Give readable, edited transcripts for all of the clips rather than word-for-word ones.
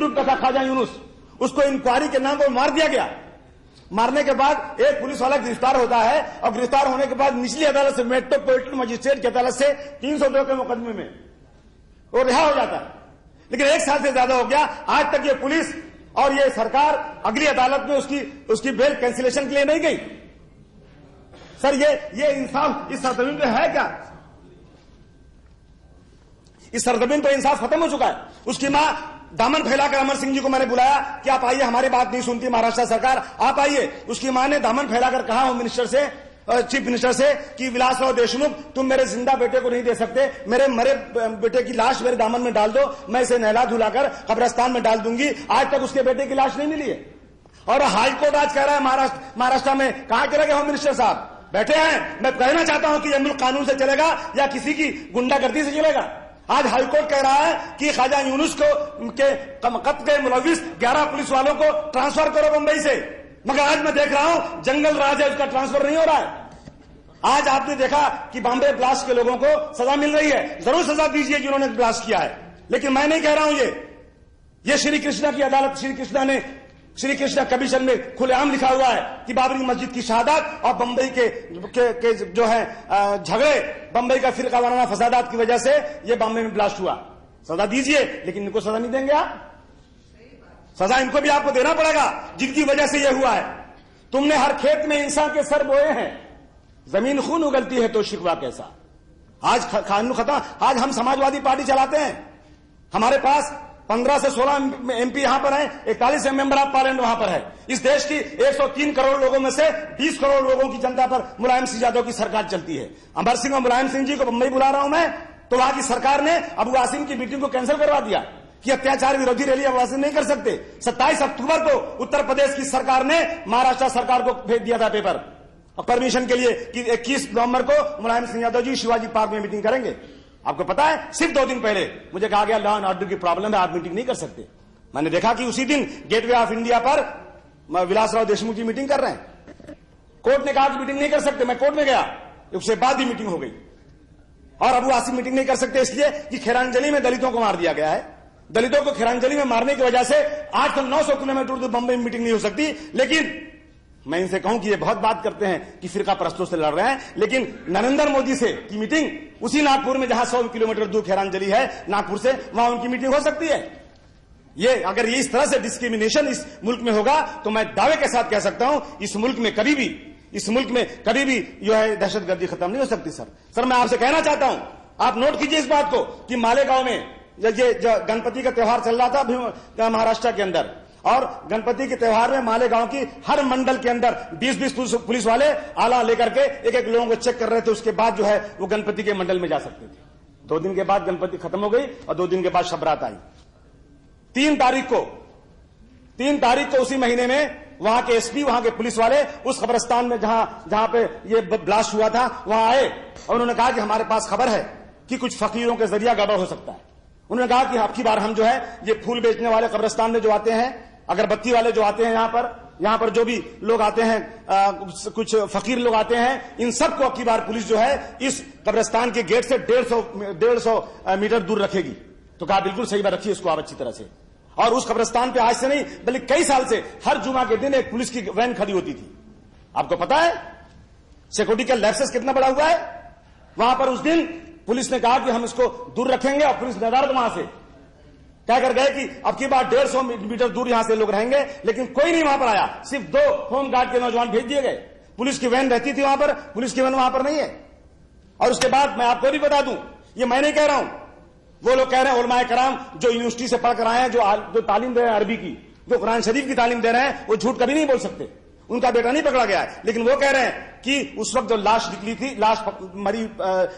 Group का था ख्वाजा यूनुस, उसको इंक्वायरी के नाम पर मार दिया गया। मारने के बाद एक पुलिस वाला गिरफ्तार होता है और गिरफ्तार होने के बाद निचली अदालत से, मेट्रोपॉलिटन मजिस्ट्रेट की अदालत से 302 के मुकदमे में वो रिहा हो जाता है। लेकिन 1 साल से ज्यादा हो गया, आज तक ये पुलिस और ये सरकार अगली अदालत में उसकी बेल कैंसिलेशन के लिए नहीं गई। सर ये इंसाफ इस सरजमीन पे है क्या? इस सरजमीन पर इंसाफ खत्म हो चुका है। उसकी मां दामन फैलाकर अमर सिंह जी को मैंने बुलाया कि आप आइए, हमारी बात नहीं सुनती महाराष्ट्र सरकार, आप आइए। उसकी मां ने दामन फैलाकर कहा होम मिनिस्टर से, चीफ मिनिस्टर से कि विलासराव देशमुख, तुम मेरे जिंदा बेटे को नहीं दे सकते, मेरे मरे बेटे की लाश मेरे दामन में डाल दो, मैं इसे नहला धुलाकर कब्रिस्तान में डाल दूंगी। आज तक उसके बेटे की लाश नहीं मिली है। और हाईकोर्ट आज कह रहा है महाराष्ट्र में, कहां चले गए होम मिनिस्टर साहब? बैठे हैं। मैं कहना चाहता हूं कि यह मुल्क कानून से चलेगा या किसी की गुंडागर्दी से चलेगा? आज हाईकोर्ट कह रहा है कि ख्वाजा यूनुस को के कत्ल के मुलविस 11 पुलिस वालों को ट्रांसफर करो बंबई से, मगर आज मैं देख रहा हूं जंगल राज है, उसका ट्रांसफर नहीं हो रहा है। आज आपने देखा कि बॉम्बे ब्लास्ट के लोगों को सजा मिल रही है, जरूर सजा दीजिए जिन्होंने ब्लास्ट किया है, लेकिन मैं नहीं कह रहा हूं ये श्री कृष्णा की अदालत, श्री कृष्णा कमीशन में खुलेआम लिखा हुआ है कि बाबरी मस्जिद की शहादत और बंबई के जो है झगड़े, बंबई का फिरका वाराना फसादात की वजह से ये बॉम्बे में ब्लास्ट हुआ। सजा दीजिए, लेकिन इनको सजा नहीं देंगे आप। सजा इनको भी आपको देना पड़ेगा जिनकी वजह से यह हुआ है। तुमने हर खेत में इंसान के सर बोए हैं, जमीन खून उगलती है तो शिकवा कैसा? आज कानून खत्म। आज हम समाजवादी पार्टी चलाते हैं, हमारे पास 15 से 16 एमपी यहां पर हैं, 41 मेंबर ऑफ पार्लियामेंट वहां पर है। इस देश की 103 करोड़ लोगों में से 20 करोड़ लोगों की जनता पर मुलायम सिंह यादव की सरकार चलती है। अमर सिंह और मुलायम सिंह जी को बंबई बुला रहा हूं मैं, तो वहां की सरकार ने अबू आसिम की मीटिंग को कैंसिल करवा दिया कि अत्याचार विरोधी रैली अबू आसिम नहीं कर सकते। 27 अक्टूबर को उत्तर प्रदेश की सरकार ने महाराष्ट्र सरकार को भेज दिया था पेपर और परमिशन के लिए कि 21 नवंबर को मुलायम सिंह यादव जी शिवाजी पार्क में मीटिंग करेंगे। आपको पता है, सिर्फ 2 दिन पहले मुझे कहा गया लॉ एंड ऑर्डर की प्रॉब्लम है, आप मीटिंग नहीं कर सकते। मैंने देखा कि उसी दिन गेटवे ऑफ इंडिया पर विलासराव देशमुख जी मीटिंग कर रहे हैं। कोर्ट ने कहा कि मीटिंग नहीं कर सकते, मैं कोर्ट में गया, उसके बाद ही मीटिंग हो गई। और अबू आसिम मीटिंग नहीं कर सकते इसलिए कि खैरांजली में दलितों को मार दिया गया है। दलितों को खैरांजली में मारने की वजह से 800-900 किलोमीटर दूर बंबई में मीटिंग नहीं हो सकती। लेकिन मैं इनसे कहूं कि ये बहुत बात करते हैं कि फिरका परस्तों से लड़ रहे हैं, लेकिन नरेंद्र मोदी से की मीटिंग उसी नागपुर में जहां 100 किलोमीटर दूर खैरांजली है नागपुर से, वहां उनकी मीटिंग हो सकती है। ये अगर ये इस तरह से डिस्क्रिमिनेशन इस मुल्क में होगा तो मैं दावे के साथ कह सकता हूं इस मुल्क में कभी भी जो है दहशतगर्दी खत्म नहीं हो सकती। सर मैं आपसे कहना चाहता हूं, आप नोट कीजिए इस बात को कि मालेगांव में ये गणपति का त्योहार चल रहा था महाराष्ट्र के अंदर, और गणपति के त्योहार में मालेगांव की हर मंडल के अंदर 20-20 पुलिस वाले आला लेकर के एक लोगों को चेक कर रहे थे। उसके बाद जो है वो गणपति के मंडल में जा सकते थे। 2 दिन के बाद गणपति खत्म हो गई और 2 दिन के बाद शब रात आई। 3 तारीख को उसी महीने में वहां के एसपी, वहां के पुलिस वाले उस कब्रिस्तान में जहां पे ये ब्लास्ट हुआ था वहां आए और उन्होंने कहा कि हमारे पास खबर है कि कुछ फकीरों के जरिया गड़बड़ हो सकता है। उन्होंने कहा कि अब की बार हम जो है ये फूल बेचने वाले कब्रिस्तान में जो आते हैं, अगरबत्ती वाले जो आते हैं यहाँ पर जो भी लोग आते हैं, कुछ फकीर लोग आते हैं, इन सबको अब की बार पुलिस जो है इस कब्रिस्तान के गेट से 150 मीटर दूर रखेगी। तो कहा बिल्कुल सही बात, रखिए इसको आप अच्छी तरह से। और उस कब्रिस्तान पे आज से नहीं बल्कि कई साल से हर जुमा के दिन एक पुलिस की वैन खड़ी होती थी। आपको पता है सिक्योरिटी का लैप्सेस कितना बड़ा हुआ है वहां पर। उस दिन पुलिस ने कहा कि हम इसको दूर रखेंगे और पुलिस नदारत वहां से क्या कर गए कि अब की बार 150 मीटर दूर यहां से लोग रहेंगे, लेकिन कोई नहीं वहां पर आया। सिर्फ 2 होमगार्ड के नौजवान भेज दिए गए। पुलिस की वैन रहती थी वहां पर, पुलिस की वैन वहां पर नहीं है। और उसके बाद मैं आपको भी बता दूं, ये मैं नहीं कह रहा हूं, वो लोग कह रहे हैं उलमाए कराम जो यूनिवर्सिटी से पढ़कर आए हैं, जो तालीम दे रहे हैं अरबी की, जो कुरान शरीफ की तालीम दे रहे हैं, वो झूठ कभी नहीं बोल सकते। उनका बेटा नहीं पकड़ा गया है, लेकिन वो कह रहे हैं कि उस वक्त जो लाश निकली थी, लाश मरी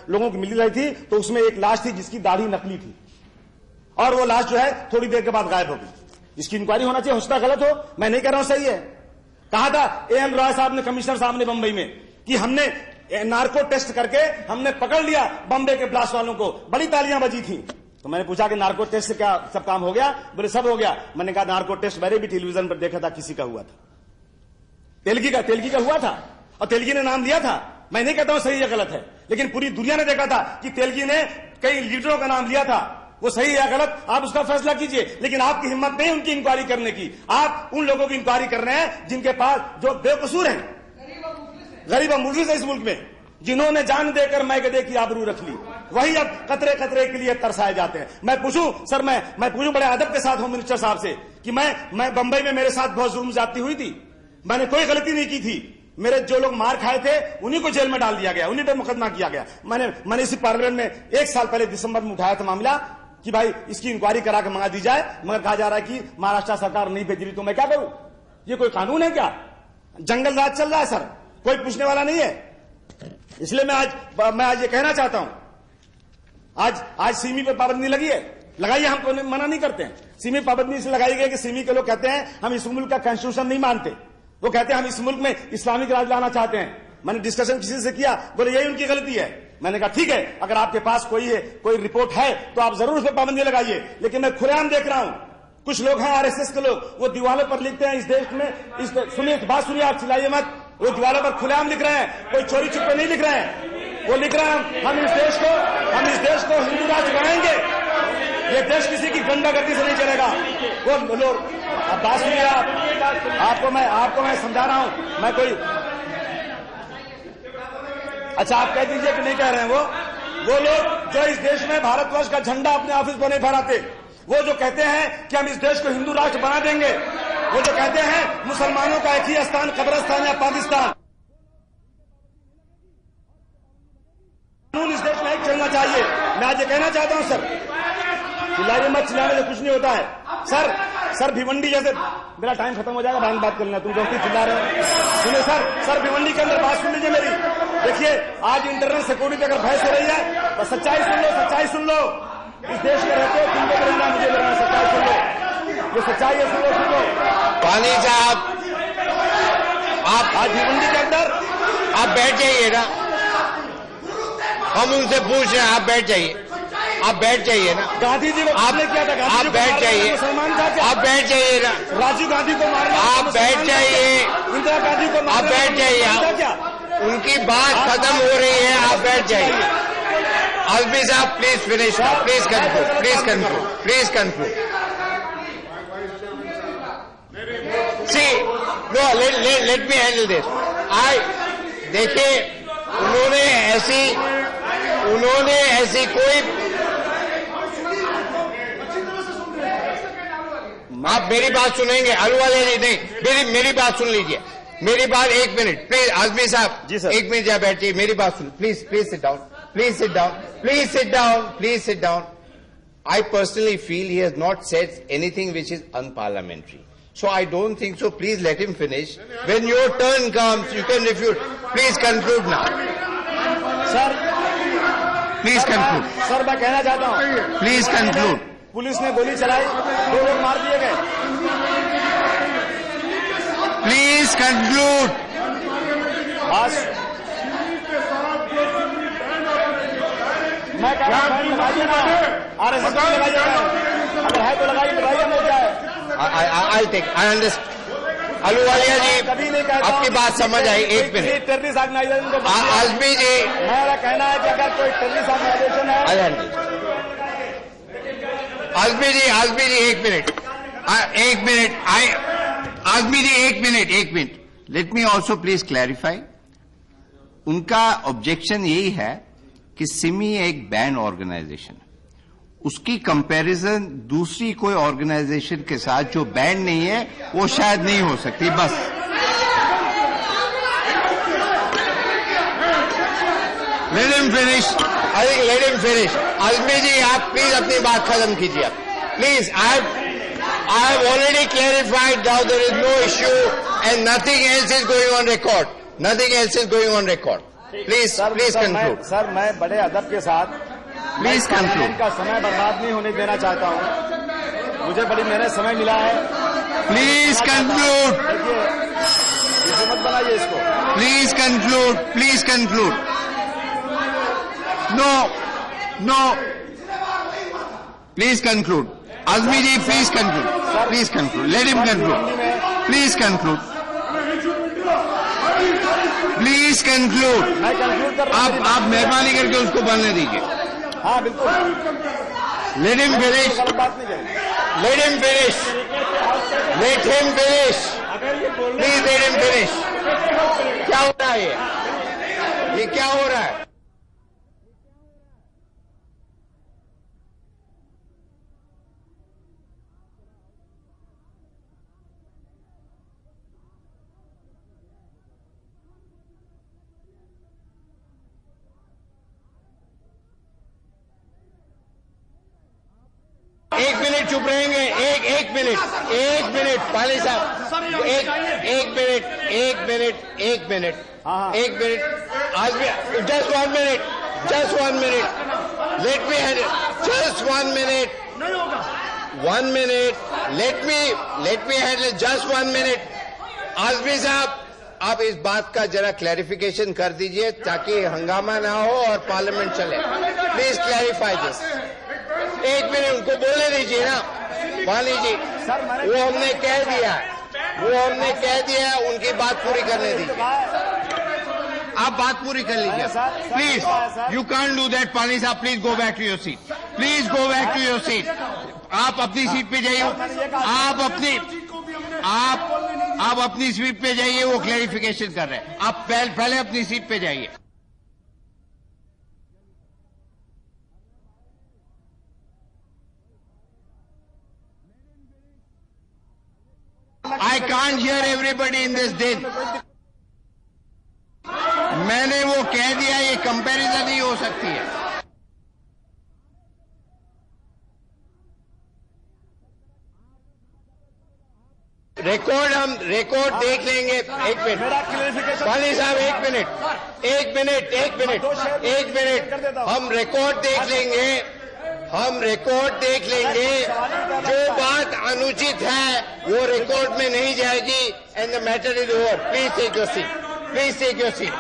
लोगों की मिल रही थी, तो उसमें एक लाश थी जिसकी दाढ़ी नकली थी और वो लाश जो है थोड़ी देर के बाद गायब हो गई। इसकी इंक्वायरी होना चाहिए, हो सकता गलत हो, मैं नहीं कह रहा हूं सही है। कहा था एएम रॉय साहब ने, कमिश्नर साहब ने बंबई में, कि हमने नार्को टेस्ट करके हमने पकड़ लिया बंबई के ब्लास्ट वालों को, बड़ी तालियां बजी थी। तो मैंने पूछा कि नार्को टेस्ट से क्या सब काम हो गया? बोले सब हो गया। मैंने कहा नार्को टेस्ट मैंने भी टेलीविजन पर देखा था, किसी का हुआ था, तेलगी का हुआ था और तेलगी ने नाम दिया था। मैं नहीं कहता हूं सही या गलत है, लेकिन पूरी दुनिया ने देखा था कि तेलगी ने कई लीडरों का नाम लिया था। वो सही है या गलत आप उसका फैसला कीजिए, लेकिन आपकी हिम्मत नहीं उनकी इंक्वायरी करने की। आप उन लोगों की इंक्वायरी कर रहे हैं जिनके पास जो बेकसूर हैं, गरीब और मुफलिस है इस मुल्क में, जिन्होंने जान देकर मैकदे की आबरू रख ली, वही अब कतरे कतरे के लिए तरसाए जाते हैं। मैं पूछूं सर, मैं पूछूं बड़े अदब के साथ होम मिनिस्टर साहब से कि मैं बंबई में मेरे साथ बहुत जुल्म ज्यादती हुई थी, मैंने कोई गलती नहीं की थी, मेरे जो लोग मार खाए थे उन्हीं को जेल में डाल दिया गया, उन्हीं पर मुकदमा किया गया। मैंने इसी पार्लियामेंट में 1 साल पहले दिसंबर में उठाया था मामला कि भाई इसकी इंक्वायरी करा के मंगा दी जाए, मगर कहा जा रहा है कि महाराष्ट्र सरकार नहीं भेज रही, तो मैं क्या करूं? ये कोई कानून है क्या? जंगल राज चल रहा है सर, कोई पूछने वाला नहीं है। इसलिए मैं आज ये कहना चाहता हूं, आज सिमी पर पाबंदी लगी है, लगाइए, हमको मना नहीं करते हैं। सिमी पाबंदी इसलिए लगाई गई कि सिमी के लोग कहते हैं हम इस मुल्क का कॉन्स्टिट्यूशन नहीं मानते, वो कहते हैं हम इस मुल्क में इस्लामिक राज लाना चाहते हैं। मैंने डिस्कशन किसी से किया, बोले यही उनकी गलती है। मैंने कहा ठीक है, अगर आपके पास कोई रिपोर्ट है तो आप जरूर उस पर पाबंदी लगाइए, लेकिन मैं खुलेआम देख रहा हूं कुछ लोग हैं आरएसएस के लोग, वो दीवारों पर लिखते हैं इस देश में, सुनिए बात सुनिए, आप चिल्लाइए मत, वो दीवारों पर खुलेआम लिख रहे हैं, कोई चोरी छुपे नहीं लिख रहे हैं, वो लिख रहे हैं हम इस देश को हिंदू राष्ट्र बनाएंगे, ये देश किसी की गंडागर्दी से नहीं चलेगा। वो लोग बात सुनिए, आपको मैं समझा रहा हूं, मैं कोई अच्छा आप कह दीजिए कि नहीं कह रहे हैं, वो लोग जो इस देश में भारतवर्ष का झंडा अपने ऑफिस पर नहीं फहराते, वो जो कहते हैं कि हम इस देश को हिंदू राष्ट्र बना देंगे, वो जो कहते हैं मुसलमानों का एक ही स्थान कब्रिस्तान या पाकिस्तान, कानून इस देश में एक चलना चाहिए। मैं आज ये कहना चाहता हूं सर, चिल्लाइए मत, चिल्लाने से कुछ नहीं होता है। सर भिवंडी जैसे, मेरा टाइम खत्म हो जाएगा, बाद बात करना, तुम दोस्ती चिल्ला रहे हो। सुनिए सर भिवंडी के अंदर बात सुन लीजिए मेरी, देखिए आज इंटरनल सिक्योरिटी अगर बहस हो रही है तो सच्चाई सुन लो, इस देश में रहते हो, तुमको रहना, मुझे रहना, सच्चाई सुन लो, ये सच्चाई है, सुन लो। पानी साहब, आप आज भिवंडी के अंदर आप बैठ जाइए ना, हम उनसे पूछ रहे हैं, आप बैठ जाइए ना। गांधी जी को आपने किया था, आप बैठ जाइए, मुसलमान था क्या? आप बैठ जाइए ना, राजीव गांधी को मारना, आप बैठ जाइए, इंदिरा गांधी को आप बैठ जाइए, क्या? उनकी बात खत्म हो रही है, आप बैठ जाइए। अलवी साहब please finish, please conclude. See no, let me handle this. देखिए उन्होंने ऐसी कोई, आप मेरी बात सुनेंगे अहलूवालिया जी? नहीं, मेरी बात सुन लीजिए, मेरी बात 1 मिनट प्लीज। आजमी साहब 1 मिनट यहाँ बैठिए, मेरी बात सुन please sit down. I personally feel he has not said anything which is unparliamentary. So I don't think so. Please let him finish. When your turn comes, you can refute. Please conclude now. Sir Please conclude. Sir मैं कहना चाहता हूँ, Please conclude. Police ने गोली चलाई, 2 लोग मार दिए गए। Please conclude. मैं कह रहा हूं लगाइए ना, आरएसएस को लगाइएगा, अगर है तो लगाइए नहीं जाए। I'll take. I understand. Ahluwalia जी कभी नहीं कहता, आपकी बात समझ आई। 1 मिनट। टेररिस्ट ऑर्गेनाइजेशन को आजमी जी, मेरा कहना है कि अगर कोई टेररिस्ट ऑर्गेनाइजेशन है, Azmi ji 1 minute, 1 minute, Azmi ji 1 minute. Let me also please clarify. उनका ऑब्जेक्शन यही है कि सिमी एक बैन ऑर्गेनाइजेशन है, उसकी कंपैरिजन दूसरी कोई ऑर्गेनाइजेशन के साथ जो बैन नहीं है वो शायद नहीं हो सकती। बस let him finish. I think let him finish. Azmi ji आप प्लीज अपनी बात खत्म कीजिए please. I have already clarified now there is no issue and nothing else is going on record. Please conclude. Sir मैं बड़े अदब के साथ प्लीज कंक्लूड। का समय बर्बाद नहीं होने देना चाहता हूं, मुझे बड़ी मेहनत समय मिला है। Please conclude. देखिए मत बनाइए इसको। Please conclude. No please conclude. Azmi ji please conclude. Let him conclude. Please conclude. मैं कंक्लूड कर रहा हूं। आप मेहरबानी करके उसको बोलने दीजिए। हाँ बिल्कुल। Let him finish. गलत बात नहीं करेंगे। Let him finish. Let him finish. Please let him finish. क्या हो रहा है ये क्या हो रहा है? एक मिनट चुप रहेंगे, एक मिनट पाली साहब, एक मिनट आज भी जस्ट 1 मिनट लेट मी just 1 minute let me handle just 1 minute. Azmi साहब, आप इस बात का जरा क्लैरिफिकेशन कर दीजिए ताकि हंगामा ना हो और पार्लियामेंट चले। Please clarify this. एक मिनट उनको बोलने दीजिए ना वाली जी, वो हमने कह दिया, उनकी बात पूरी करने दीजिए। आप बात पूरी कर लीजिए please. You can't do that Pani साहब, please go back to your seat, please go back to your seat. आप अपनी सीट पे जाइए, आप अपनी सीट पे जाइए, वो क्लैरिफिकेशन कर रहे हैं। आप पहले अपनी सीट पे जाइए। I can't hear everybody in this din. मैंने वो कह दिया, ये कंपैरिजन नहीं हो सकती है। रिकॉर्ड देख लेंगे। एक मिनट पाली साहब, एक मिनट हम रिकॉर्ड देख लेंगे। जो बात अनुचित है वो रिकॉर्ड में नहीं जाएगी and the matter is over. Please take your seat.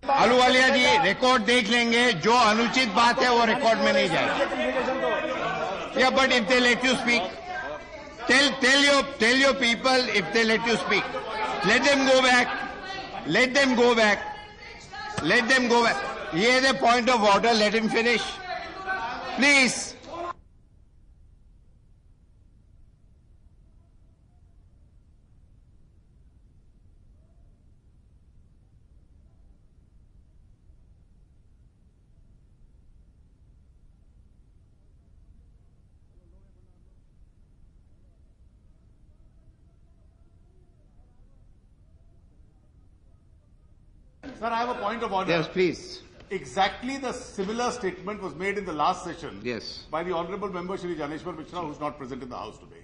Ahluwalia ji, record देख लेंगे, जो अनुचित बात है वो रिकॉर्ड में नहीं जाएगी। या but if they let you speak, tell your people, if they let you speak, let them go back. Let them go back. Here is a point of order. Let him finish. Please. Sir, I have a point of order. Yes, please. Exactly the similar statement was made in the last session. Yes. By the Honorable Member Shri Janeshwar Mishra, who is not present in the House today.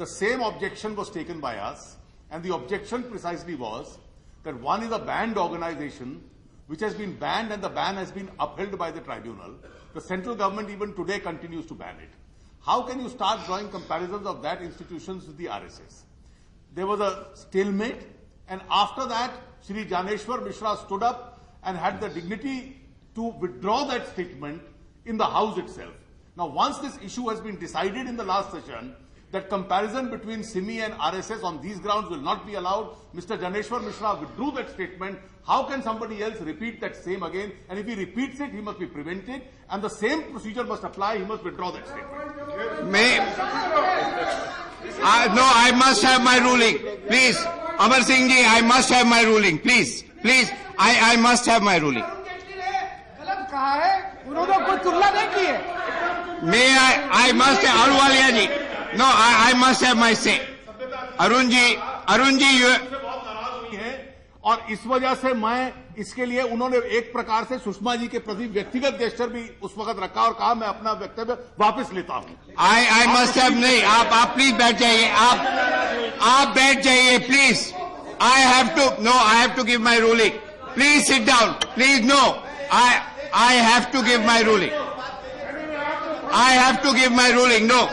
The same objection was taken by us, and the objection precisely was that one is a banned organization which has been banned, and the ban has been upheld by the tribunal. The central government even today continues to ban it. How can you start drawing comparisons of that institutions with the RSS? There was a stalemate, and after that, Shri Janeshwar Mishra stood up and had the dignity to withdraw that statement in the House itself. Now, once this issue has been decided in the last session, that comparison between SIMI and RSS on these grounds will not be allowed, Mr. Janeshwar Mishra withdrew that statement. How can somebody else repeat that same again? And if he repeats it, he must be prevented, and the same procedure must apply. He must withdraw that statement. No, I must have my ruling. Please. Amar Singh ji, I must have my ruling. Please, I must have my ruling. गलत कहा है, उन्होंने कोई तुलना नहीं की है। May I must have, Ahluwalia ji. No, I must have my say. Arun ji, you. बहुत नाराज हुई है, और इस वजह से मैं इसके लिए उन्होंने एक प्रकार से सुषमा जी के प्रति व्यक्तिगत गेस्चर भी उस वक्त रखा और कहा मैं अपना वक्तव्य वापस लेता हूं। I must have नहीं, आप प्लीज बैठ जाइए, आप बैठ जाइए please. I have to give my ruling. Please sit down. Please no. I have to give my ruling. I have to give my ruling. No.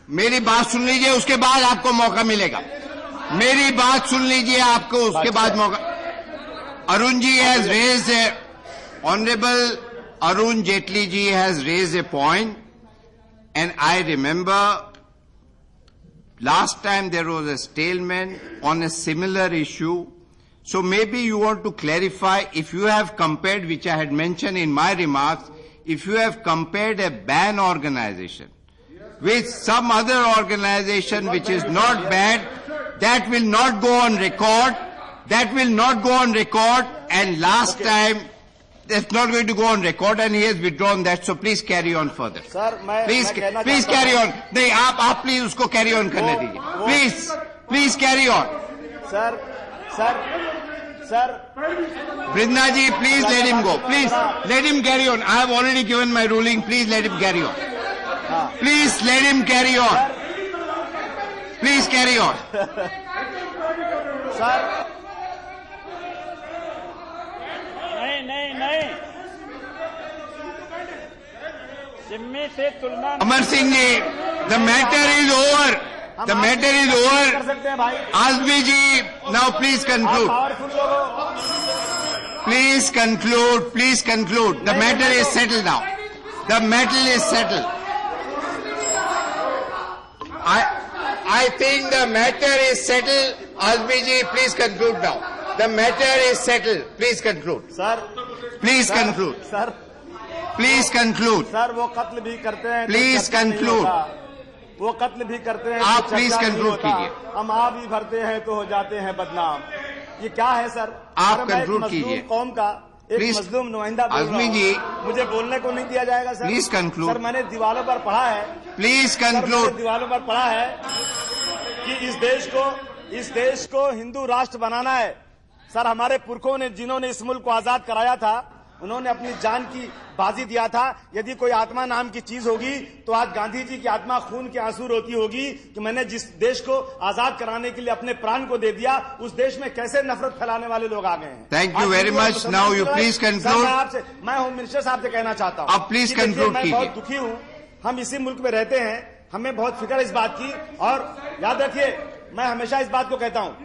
मेरी बात सुन लीजिए, उसके बाद आपको मौका मिलेगा। मेरी बात सुन लीजिए, आपको उसके बाद मौका। Arun ji has raised Honorable Arun Jaitley ji has raised a point, and I remember last time there was a stalemate on a similar issue So maybe you want to clarify if you have compared, which I had mentioned in my remarks, if you have compared a ban organization with some other organization which is not banned, that will not go on record. That will not go on record. And last time, that's not going to go on record, and he has withdrawn that. So please carry on further. Sir मैं Please carry on. नहीं, आप please उसको carry on करने दीजिए. Please carry on. Sir Brinda ji, please let him go. Please let him carry on. I have already given my ruling. Please let him carry on. Please let him carry on. Please carry on. Sir नहीं सिम्मी से तुलना Amar Singh ji, the matter is over. The matter is over. कर सकते हैं भाई. Azmi ji, now please conclude. Powerful लोगों Please conclude. Please conclude. The matter is settled now. The matter is settled. I think the matter is settled. Azmi ji, please conclude now. The matter is settled. Please conclude. Sir Please conclude. Sir Please conclude. Sir वो कत्ल भी करते हैं. Please conclude. वो कत्ल भी करते हैं. आप तो please चर्चा नहीं conclude होता. कीजिए. हम आप भी भरते हैं तो हो जाते हैं बदनाम. ये क्या है सर? आप सर, मैं एक conclude मजलूम कीजिए. कौम का एक Please. मजलूम नुमाइंदा बोल रहा आज़मी हूं. जी. मुझे बोलने को नहीं दिया जाएगा सर. Please conclude. सर मैंने दीवारों पर पढ़ा है. Please सर मैंने conclude. दीवारों पर पढ़ा है कि इस देश को हिंदू राष्ट्र बनाना है. सर हमारे पुरखों ने जिन्होंने इस मुल्क को आजाद कराया था, उन्होंने अपनी जान की बाजी दिया था. यदि कोई आत्मा नाम की चीज होगी तो आज गांधी जी की आत्मा खून के आंसू रोती होगी कि मैंने जिस देश को आजाद कराने के लिए अपने प्राण को दे दिया, उस देश में कैसे नफरत फैलाने वाले लोग आ गए हैं. Thank you very much. Now you please conclude. मैं होम मिनिस्टर साहब से कहना चाहता हूँ. अब please कि देखिए, conclude मैं कीजिए. बहुत दुखी हूँ. हम इसी मुल्क में रहते हैं, हमें बहुत फिक्र इस बात की. और याद रखिए, मैं हमेशा इस बात को कहता हूँ,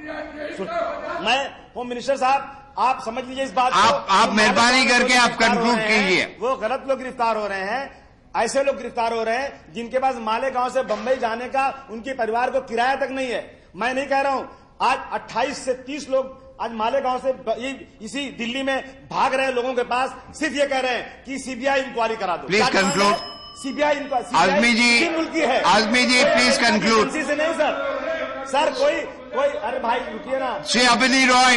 मैं होम मिनिस्टर साहब आप समझ लीजिए इस बात को. आप मेहरबानी करके आप कंक्लूड कीजिए. वो गलत लोग गिरफ्तार हो रहे हैं. ऐसे लोग गिरफ्तार हो रहे हैं जिनके पास मालेगांव से बंबई जाने का उनके परिवार को किराया तक नहीं है. मैं नहीं कह रहा हूं. आज 28 से 30 लोग आज मालेगांव से इसी दिल्ली में भाग रहे लोगों के पास सिर्फ ये कह रहे हैं कि सीबीआई इंक्वायरी करा दो. Please conclude. सीबीआई आज़मी जी, मुल्क की है. Azmi ji please conclude. से नहीं सर कोई अरे भाई रुकिए ना. श्री अभिनी रॉय,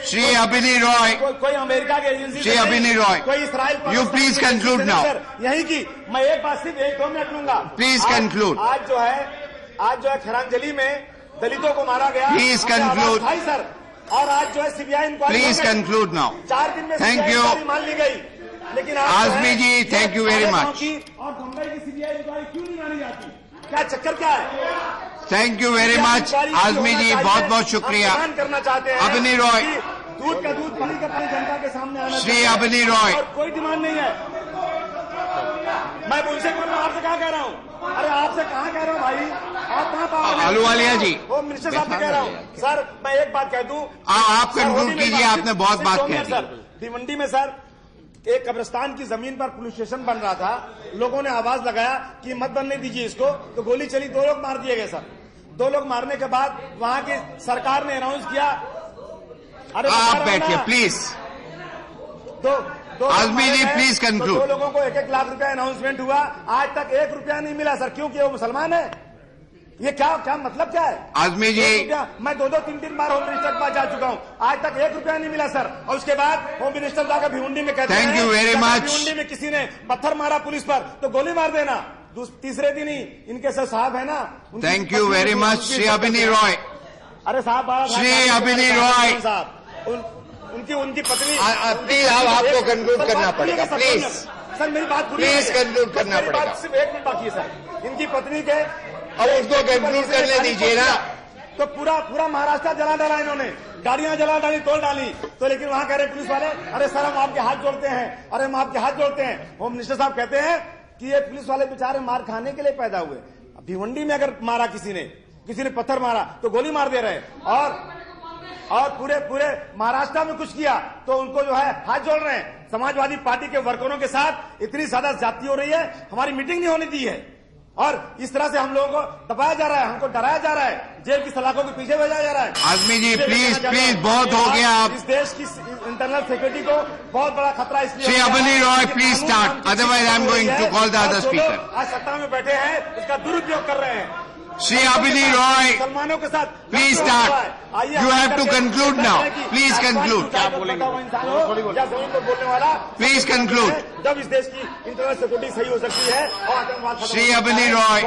श्री अभिनी रॉय, कोई अमेरिका के एजेंसी श्री अभिनी रॉय, कोई Israel. You please conclude now. यही की मैं एक बात सिर्फ 1-2 मिनट लूंगा. Please conclude. आज जो है खरांजली में दलितों को मारा गया. Please conclude. भाई सर, और आज जो है CBI inquiry. Please conclude now. 4 दिन में थैंक यू मान ली गई. लेकिन Azmi ji, thank you very much. और बंबई की सीबीआई इंक्वायरी क्यों नहीं मानी जाती? क्या चक्कर क्या है? Thank you very much Azmi ji, बहुत बहुत शुक्रिया. करना चाहते हैं अभिनी रॉय, दूध का दूध, पानी का पानी जनता के सामने आना. श्री अभिनी रॉय, और कोई डिमांड नहीं है. मैं उनसे बोल रहा हूँ, आपसे कहाँ कह रहा हूँ? अरे आपसे कहाँ कह रहा हूँ भाई? आप कहाँ पाओगे? अहलुवालिया जी, वो मिनिस्टर साहब से कह रहा हूँ. सर मैं एक बात कह दूं. आप कंक्लूड कीजिए. आपने बहुत बात कह दी. सर भिवंडी में सर एक कब्रिस्तान की जमीन पर पुलिस स्टेशन बन रहा था. लोगों ने आवाज लगाया कि मत बनने दीजिए इसको, तो गोली चली. 2 लोग मार दिए गए सर. 2 लोग मारने के बाद वहां की सरकार ने अनाउंस किया. अरे आप बैठिए please. Azmi ji please conclude. 2 लोगों को 1-1 लाख रुपया अनाउंसमेंट हुआ. आज तक 1 रुपया नहीं मिला सर. क्योंकि वो मुसलमान है. ये क्या मतलब क्या है? आज़मी जी, मैं 2-3 बार होम मिनिस्टर के पास जा चुका हूँ. आज तक 1 रुपया नहीं मिला सर. और उसके बाद होम मिनिस्टर जाकर भिवंडी में कहते हैं thank you very much. Bhiwandi में किसी ने पत्थर मारा पुलिस पर तो गोली मार देना. तीसरे दिन ही इनके सर साहब है ना. Thank you very much Shri Abhini Roy. अरे साहब, श्री अभिनी रॉय साहब, उनकी पत्नी. प्लीज आपको कंक्लूड करना पड़ेगा. प्लीज सर मेरी बात प्लीज कंक्लूड करना पड़ेगा. सिर्फ 1 मिनट बाकी है सर. इनकी पत्नी के अब उसको कंक्लूड करने दीजिए ना. तो पूरा महाराष्ट्र जला डाला इन्होंने. गाड़ियां जला डाली, तोड़ डाली. तो लेकिन वहां कह रहे पुलिस वाले, अरे सर हम आपके हाथ जोड़ते हैं. अरे हम आपके हाथ जोड़ते हैं. होम मिनिस्टर साहब कहते हैं कि ये पुलिस वाले बेचारे मार खाने के लिए पैदा हुए. भिवंडी में अगर मारा किसी ने पत्थर मारा तो गोली मार दे रहे. और पूरे महाराष्ट्र में कुछ किया तो उनको जो है हाथ जोड़ रहे हैं. समाजवादी पार्टी के वर्करों के साथ इतनी ज्यादा ज्यादती हो रही है. हमारी मीटिंग नहीं होने दी है. और इस तरह से हम लोगों को दबाया जा रहा है, हमको डराया जा रहा है, जेल की सलाखों के पीछे भेजा जा रहा है। आजमी जी प्लीज बहुत हो गया आप। इस देश की इंटरनल सिक्योरिटी को बहुत बड़ा खतरा इसलिए Shri Abani Roy please start, otherwise I am going to call the other speaker. आज सत्ता में बैठे हैं उसका दुरुपयोग कर रहे हैं। श्री अबनी रॉय मुसलमानों के साथ please start, you have to conclude now, please conclude, क्या बोलेंगे या जमीन पर बोलने वाला प्लीज कंक्लूड। जब इस देश की इंटरनल सिक्योरिटी सही हो सकती है और आतंकवाद श्री अबनी रॉय